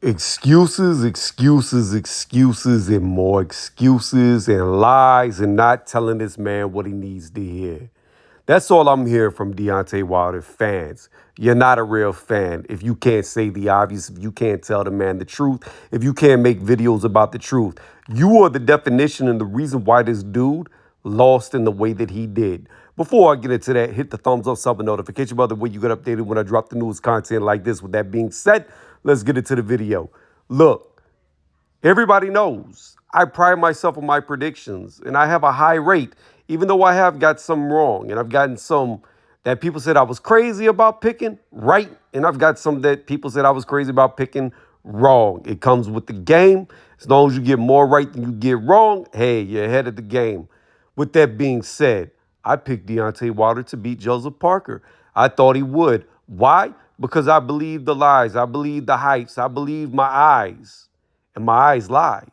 Excuses, excuses, excuses, and more excuses and lies and not telling this man what he needs to hear. That's all I'm hearing from Deontay Wilder fans. You're not a real fan if you can't say the obvious, if you can't tell the man the truth, if you can't make videos about the truth. You are the definition and the reason why this dude lost in the way that he did. Before I get into that, hit the thumbs up, sub, and notification bell. The way you get updated when I drop the news content like this. With that being said, let's get into the video. Look, everybody knows I pride myself on my predictions, and I have a high rate, even though I have got some wrong, and I've gotten some that people said I was crazy about picking right, and I've got some that people said I was crazy about picking wrong. It comes with the game. As long as you get more right than you get wrong, hey, you're ahead of the game. With that being said, I picked Deontay Wilder to beat Joseph Parker. I thought he would. Why? Because I believed the lies. I believed the hypes. I believed my eyes. And my eyes lied.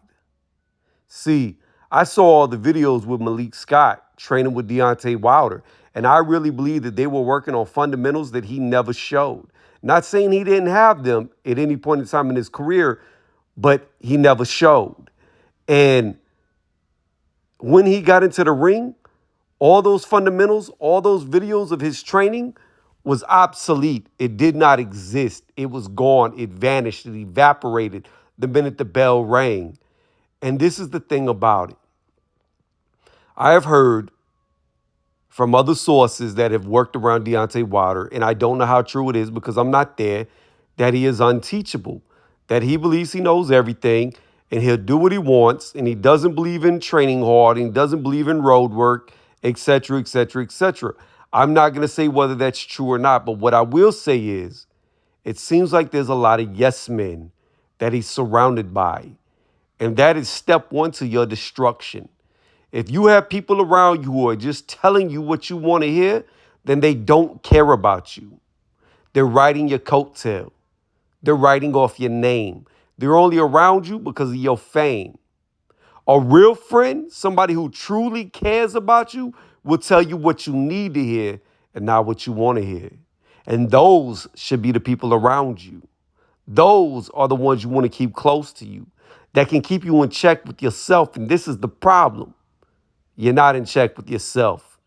See, I saw all the videos with Malik Scott training with Deontay Wilder, and I really believe that they were working on fundamentals that he never showed. Not saying he didn't have them at any point in time in his career, but he never showed. And when he got into the ring, all those fundamentals, all those videos of his training was obsolete. It did not exist. It was gone. It vanished. It evaporated the minute the bell rang. And this is the thing about it. I have heard from other sources that have worked around Deontay Wilder, and I don't know how true it is because I'm not there, that he is unteachable, that he believes he knows everything and he'll do what he wants, and he doesn't believe in training hard, and he doesn't believe in road work, etc., etc., etc. I'm not going to say whether that's true or not, but what I will say is it seems like there's a lot of yes men that he's surrounded by. And that is step one to your destruction. If you have people around you who are just telling you what you want to hear, then they don't care about you. They're riding your coattail. They're writing off your name. They're only around you because of your fame. A real friend, somebody who truly cares about you, will tell you what you need to hear and not what you want to hear. And those should be the people around you. Those are the ones you want to keep close to you, that can keep you in check with yourself. And this is the problem. You're not in check with yourself.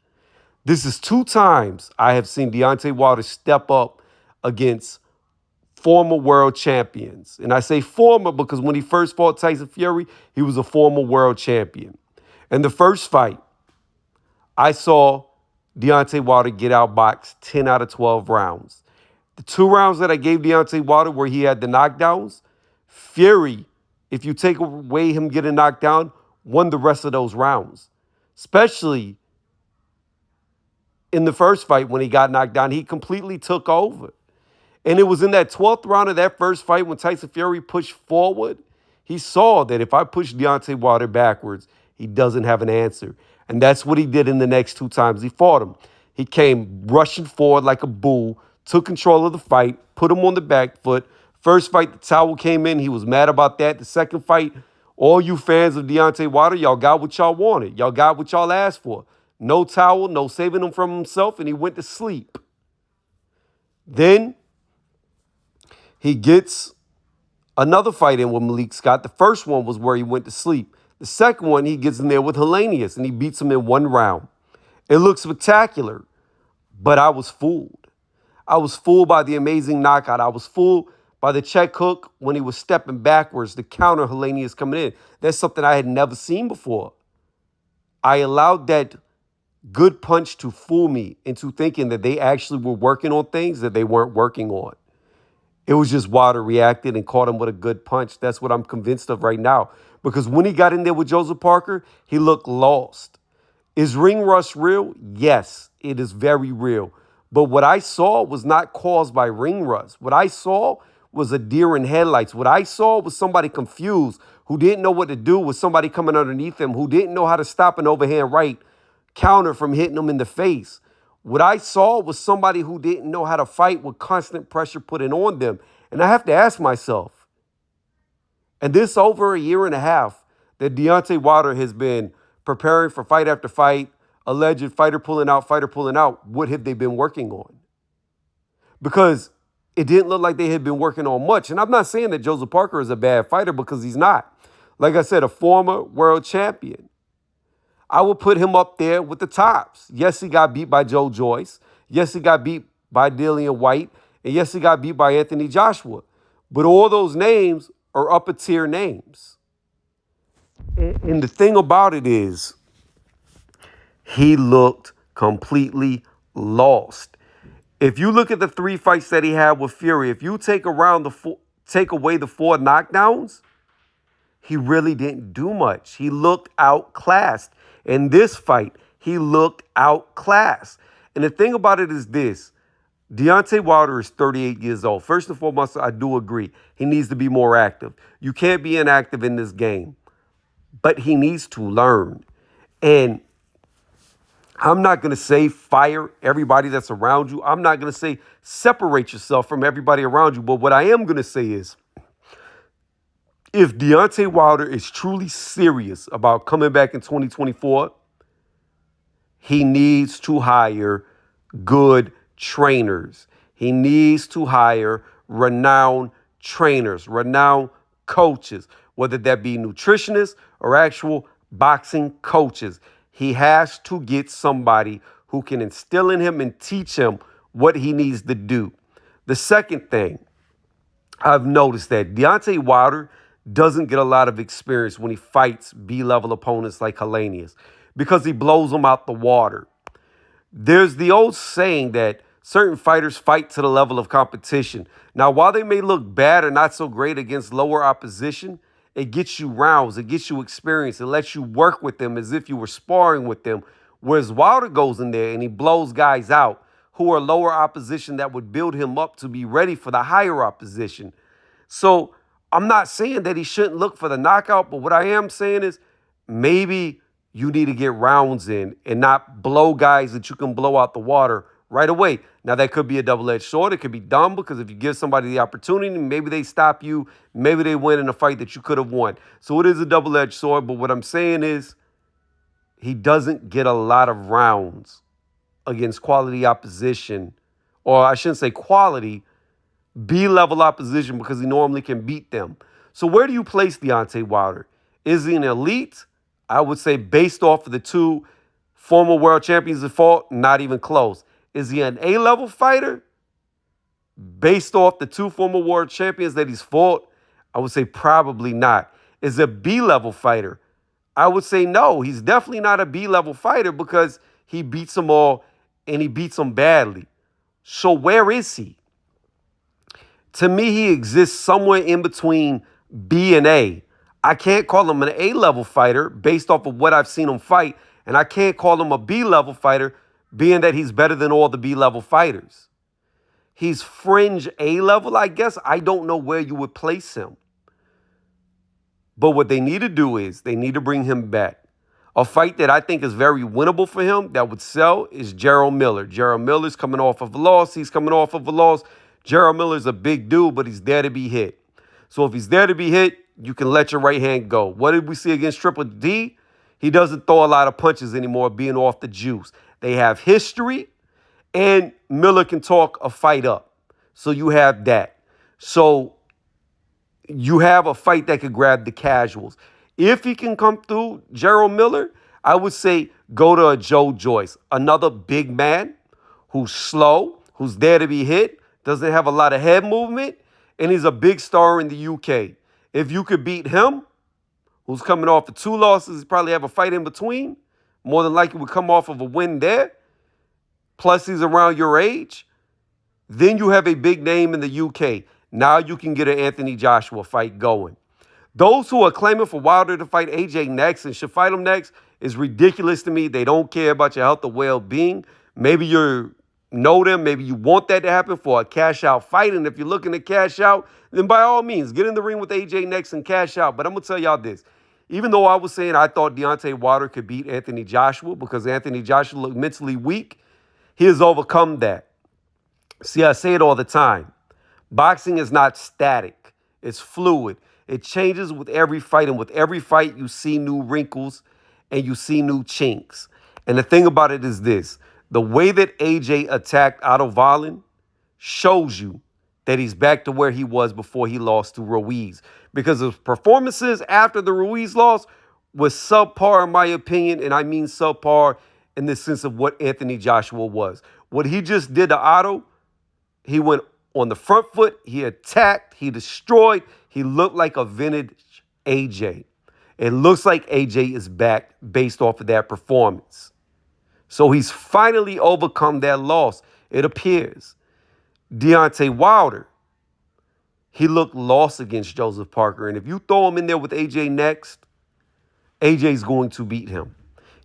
This is 2 times I have seen Deontay Wilder step up against former world champions. And I say former because when he first fought Tyson Fury, he was a former world champion. In the first fight, I saw Deontay Wilder get outboxed 10 out of 12 rounds. The 2 rounds that I gave Deontay Wilder where he had the knockdowns, Fury, if you take away him getting knocked down, won the rest of those rounds. Especially in the first fight when he got knocked down, he completely took over. And it was in that 12th round of that first fight when Tyson Fury pushed forward, he saw that if I push Deontay Wilder backwards, he doesn't have an answer. And that's what he did in the next 2 times he fought him. He came rushing forward like a bull, took control of the fight, put him on the back foot. First fight, the towel came in. He was mad about that. The second fight, all you fans of Deontay Wilder, y'all got what y'all wanted. Y'all got what y'all asked for. No towel, no saving him from himself, and he went to sleep. Then he gets another fight in with Malik Scott. The first one was where he went to sleep. The second one, he gets in there with Helenius, and he beats him in 1 round. It looks spectacular, but I was fooled. I was fooled by the amazing knockout. I was fooled by the check hook when he was stepping backwards to counter Helenius coming in. That's something I had never seen before. I allowed that good punch to fool me into thinking that they actually were working on things that they weren't working on. It was just Wilder reacted and caught him with a good punch. That's what I'm convinced of right now. Because when he got in there with Joseph Parker, he looked lost. Is ring rust real? Yes, it is very real. But what I saw was not caused by ring rust. What I saw was a deer in headlights. What I saw was somebody confused who didn't know what to do with somebody coming underneath him, who didn't know how to stop an overhand right counter from hitting him in the face. What I saw was somebody who didn't know how to fight with constant pressure putting on them. And I have to ask myself, and this over a year and a half that Deontay Wilder has been preparing for fight after fight, alleged fighter pulling out, what have they been working on? Because it didn't look like they had been working on much. And I'm not saying that Joseph Parker is a bad fighter because he's not. Like I said, a former world champion. I would put him up there with the tops. Yes, he got beat by Joe Joyce. Yes, he got beat by Dillian White. And yes, he got beat by Anthony Joshua. But all those names are upper tier names. And the thing about it is, he looked completely lost. If you look at the 3 fights that he had with Fury, if you take away the 4 knockdowns, he really didn't do much. He looked outclassed. In this fight, he looked outclassed. And the thing about it is this. Deontay Wilder is 38 years old. First and foremost, I do agree. He needs to be more active. You can't be inactive in this game. But he needs to learn. And I'm not going to say fire everybody that's around you. I'm not going to say separate yourself from everybody around you. But what I am going to say is, if Deontay Wilder is truly serious about coming back in 2024, he needs to hire good trainers. He needs to hire renowned trainers, renowned coaches, whether that be nutritionists or actual boxing coaches. He has to get somebody who can instill in him and teach him what he needs to do. The second thing, I've noticed that Deontay Wilder doesn't get a lot of experience when he fights B-level opponents like Helenius because he blows them out the water. There's the old saying that certain fighters fight to the level of competition. Now, while they may look bad or not so great against lower opposition, it gets you rounds, it gets you experience, it lets you work with them as if you were sparring with them. Whereas Wilder goes in there and he blows guys out who are lower opposition that would build him up to be ready for the higher opposition. So I'm not saying that he shouldn't look for the knockout, but what I am saying is maybe you need to get rounds in and not blow guys that you can blow out the water right away. Now, that could be a double-edged sword. It could be dumb because if you give somebody the opportunity, maybe they stop you. Maybe they win in a fight that you could have won. So it is a double-edged sword. But what I'm saying is he doesn't get a lot of rounds against quality opposition, or I shouldn't say quality, B-level opposition, because he normally can beat them. So where do you place Deontay Wilder? Is he an elite? I would say based off of the 2 former world champions that fought, not even close. Is he an A-level fighter? Based off the 2 former world champions that he's fought, I would say probably not. Is a B-level fighter? I would say no. He's definitely not a B-level fighter because he beats them all and he beats them badly. So where is he? To me, he exists somewhere in between B and A. I can't call him an A-level fighter based off of what I've seen him fight, and I can't call him a B-level fighter being that he's better than all the B-level fighters. He's fringe A-level, I guess. I don't know where you would place him. But what they need to do is they need to bring him back. A fight that I think is very winnable for him that would sell is Gerald Miller. Gerald Miller's coming off of a loss. He's coming off of a loss. Gerald Miller's a big dude, but he's there to be hit. So if he's there to be hit, you can let your right hand go. What did we see against Triple D? He doesn't throw a lot of punches anymore being off the juice. They have history, and Miller can talk a fight up. So you have that. So you have a fight that could grab the casuals. If he can come through Gerald Miller, I would say go to a Joe Joyce, another big man who's slow, who's there to be hit, doesn't have a lot of head movement, and he's a big star in the UK. If you could beat him, who's coming off of 2 losses, probably have a fight in between, more than likely would come off of a win there, plus he's around your age, then you have a big name in the UK. Now you can get an Anthony Joshua fight going. Those who are claiming for Wilder to fight AJ next and should fight him next is ridiculous to me. They don't care about your health or well-being. Maybe you know them. Maybe you want that to happen for a cash-out fight. And if you're looking to cash out, then by all means, get in the ring with AJ next and cash out. But I'm going to tell y'all this. Even though I was saying I thought Deontay Wilder could beat Anthony Joshua because Anthony Joshua looked mentally weak, he has overcome that. See, I say it all the time. Boxing is not static. It's fluid. It changes with every fight, and with every fight, you see new wrinkles and you see new chinks. And the thing about it is this. The way that AJ attacked Otto Wallin shows you that he's back to where he was before he lost to Ruiz. Because his performances after the Ruiz loss was subpar, in my opinion, and I mean subpar in the sense of what Anthony Joshua was. What he just did to Otto, he went on the front foot, he attacked, he destroyed, he looked like a vintage AJ. It looks like AJ is back based off of that performance. So he's finally overcome that loss, it appears. Deontay Wilder, he looked lost against Joseph Parker. And if you throw him in there with AJ next, AJ's going to beat him.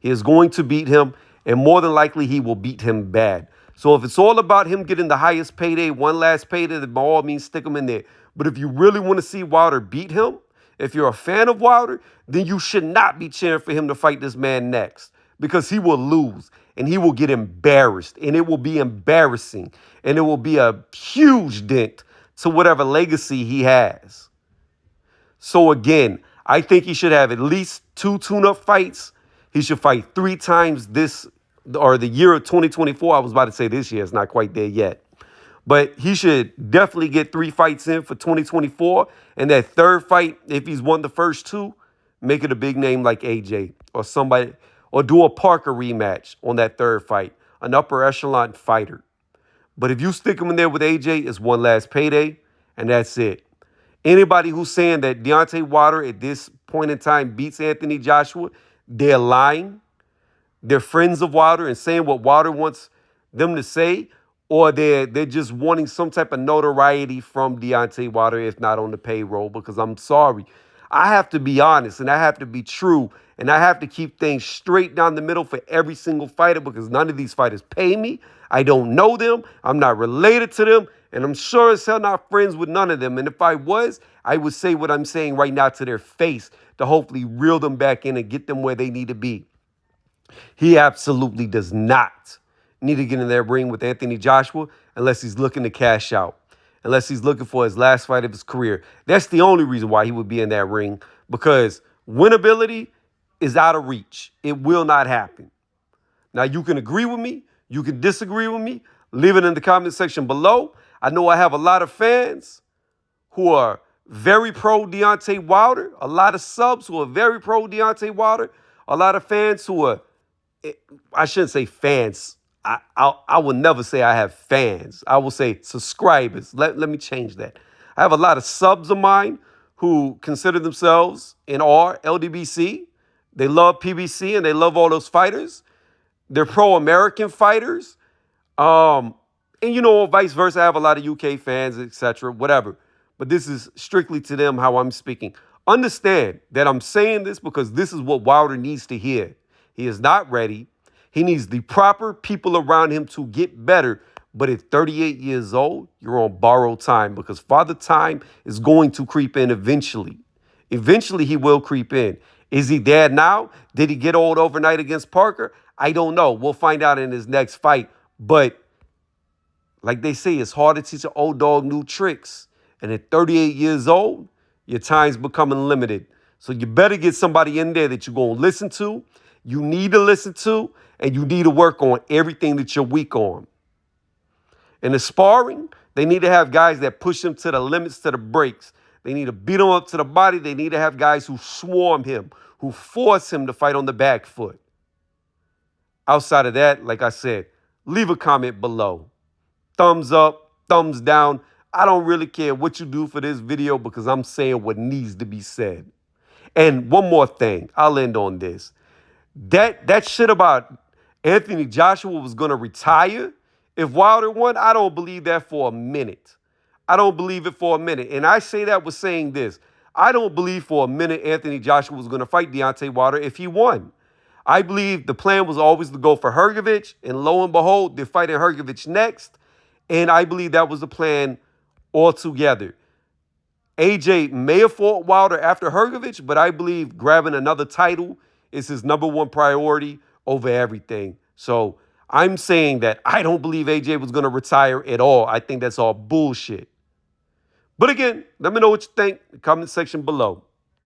He is going to beat him, and more than likely he will beat him bad. So if it's all about him getting the highest payday, one last payday, then by all means stick him in there. But if you really want to see Wilder beat him, if you're a fan of Wilder, then you should not be cheering for him to fight this man next, because he will lose and he will get embarrassed, and it will be embarrassing, and it will be a huge dent to whatever legacy he has. So again, I think he should have at least 2 tune-up fights. He should fight 3 times this, or the year of 2024. I was about to say this year. It's not quite there yet. But he should definitely get 3 fights in for 2024. And that third fight, if he's won the first 2, make it a big name like AJ or somebody, or do a Parker rematch on that third fight, an upper echelon fighter. But if you stick him in there with AJ, it's one last payday, and that's it. Anybody who's saying that Deontay Wilder at this point in time beats Anthony Joshua, they're lying. They're friends of Wilder and saying what Wilder wants them to say, or they're just wanting some type of notoriety from Deontay Wilder, if not on the payroll, because I'm sorry. I have to be honest, and I have to be true, and I have to keep things straight down the middle for every single fighter, because none of these fighters pay me. I don't know them. I'm not related to them. And I'm sure as hell not friends with none of them. And if I was, I would say what I'm saying right now to their face to hopefully reel them back in and get them where they need to be. He absolutely does not need to get in that ring with Anthony Joshua unless he's looking to cash out, unless he's looking for his last fight of his career. That's the only reason why he would be in that ring, because winnability is out of reach. It will not happen. Now, you can agree with me. You can disagree with me. Leave it in the comment section below. I know I have a lot of fans who are very pro Deontay Wilder, a lot of subs who are very pro Deontay Wilder, a lot of fans who are, I shouldn't say fans. I will never say I have fans. I will say subscribers. Let me change that. I have a lot of subs of mine who consider themselves and are LDBC. They love PBC and they love all those fighters. They're pro-American fighters. And, vice versa. I have a lot of UK fans, etc., whatever. But this is strictly to them how I'm speaking. Understand that I'm saying this because this is what Wilder needs to hear. He is not ready. He needs the proper people around him to get better. But at 38 years old, you're on borrowed time, because Father Time is going to creep in eventually. Eventually, he will creep in. Is he there now? Did he get old overnight against Parker? I don't know. We'll find out in his next fight. But like they say, it's hard to teach an old dog new tricks. And at 38 years old, your time's becoming limited. So you better get somebody in there that you're going to listen to, you need to listen to, and you need to work on everything that you're weak on. In the sparring, they need to have guys that push them to the limits, to the breaks. They need to beat him up to the body. They need to have guys who swarm him, who force him to fight on the back foot. Outside of that, like I said, leave a comment below. Thumbs up, thumbs down. I don't really care what you do for this video, because I'm saying what needs to be said. And one more thing, I'll end on this. That shit about Anthony Joshua was going to retire if Wilder won, I don't believe that for a minute. I don't believe it for a minute. And I say that with saying this. I don't believe for a minute Anthony Joshua was going to fight Deontay Wilder if he won. I believe the plan was always to go for Hrgovic, and lo and behold, they're fighting Hrgovic next. And I believe that was the plan altogether. AJ may have fought Wilder after Hrgovic, but I believe grabbing another title is his #1 priority over everything. So I'm saying that I don't believe AJ was going to retire at all. I think that's all bullshit. But again, let me know what you think in the comment section below.